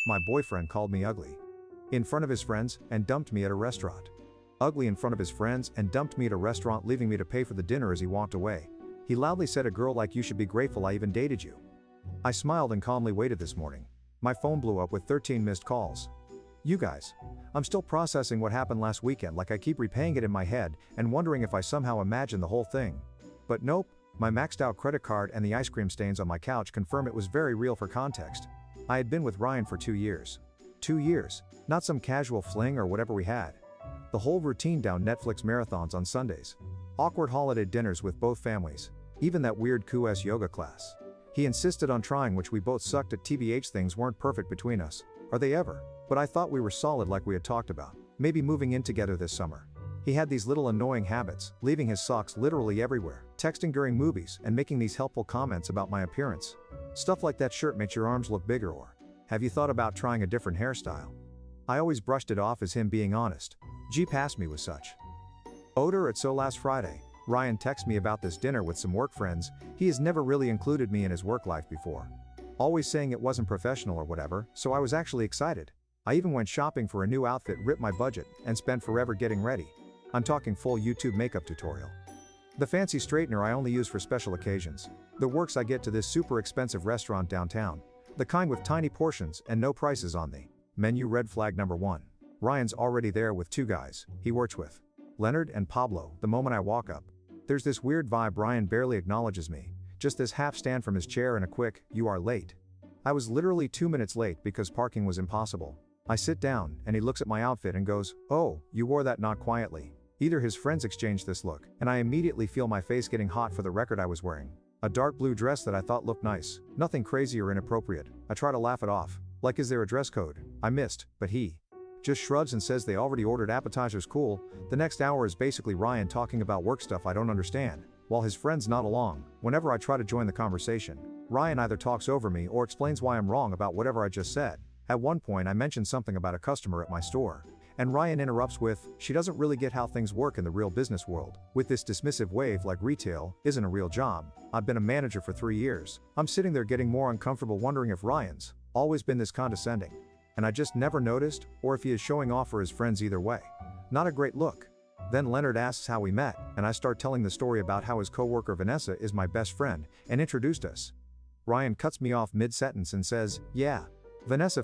my boyfriend called me ugly. In front of his friends, and dumped me at a restaurant. Ugly in front of his friends and dumped me at a restaurant, leaving me to pay for the dinner as he walked away. He loudly said, "A girl like you should be grateful I even dated you." I smiled and calmly waited this morning. My phone blew up with 13 missed calls. You guys. I'm still processing what happened last weekend, like I keep replaying it in my head and wondering if I somehow imagined the whole thing. But nope, my maxed out credit card and the ice cream stains on my couch confirm it was very real. For context, I had been with Ryan for 2 years. 2 years, not some casual fling or whatever we had. The whole routine down Netflix marathons on Sundays. Awkward holiday dinners with both families. Even that weird QS yoga class. He insisted on trying, which we both sucked at. TBH, things weren't perfect between us. Are they ever? But I thought we were solid, like we had talked about. Maybe moving in together this summer. He had these little annoying habits, leaving his socks literally everywhere, texting during movies, and making these helpful comments about my appearance. Stuff like, "That shirt makes your arms look bigger," or "Have you thought about trying a different hairstyle?" I always brushed it off as him being honest. G passed me with such odor. So last Friday, Ryan texted me about this dinner with some work friends. He has never really included me in his work life before. Always saying it wasn't professional or whatever, so I was actually excited. I even went shopping for a new outfit, ripped my budget, and spent forever getting ready. I'm talking full YouTube makeup tutorial. The fancy straightener I only use for special occasions. The works I get to this super expensive restaurant downtown. The kind with tiny portions and no prices on the menu. Red flag number 1. Ryan's already there with 2 guys he works with. Leonard and Pablo. The moment I walk up, there's this weird vibe. Ryan barely acknowledges me. Just this half stand from his chair and a quick, "You are late." I was literally 2 minutes late because parking was impossible. I sit down, and he looks at my outfit and goes, "Oh, you wore that?" Not quietly. Either his friends exchanged this look, and I immediately feel my face getting hot. For the record, I was wearing a dark blue dress that I thought looked nice. Nothing crazy or inappropriate. I try to laugh it off. Like, is there a dress code? I missed, but he just shrugs and says they already ordered appetizers. Cool. The next hour is basically Ryan talking about work stuff I don't understand, while his friends nod along. Whenever I try to join the conversation, Ryan either talks over me or explains why I'm wrong about whatever I just said. At one point I mentioned something about a customer at my store, and Ryan interrupts with, "She doesn't really get how things work in the real business world," with this dismissive wave like retail isn't a real job. I've been a manager for 3 years. I'm sitting there getting more uncomfortable, wondering if Ryan's always been this condescending, and I just never noticed, or if he is showing off for his friends. Either way, not a great look. Then Leonard asks how we met, and I start telling the story about how his coworker Vanessa is my best friend, and introduced us. Ryan cuts me off mid-sentence and says, "Yeah, Vanessa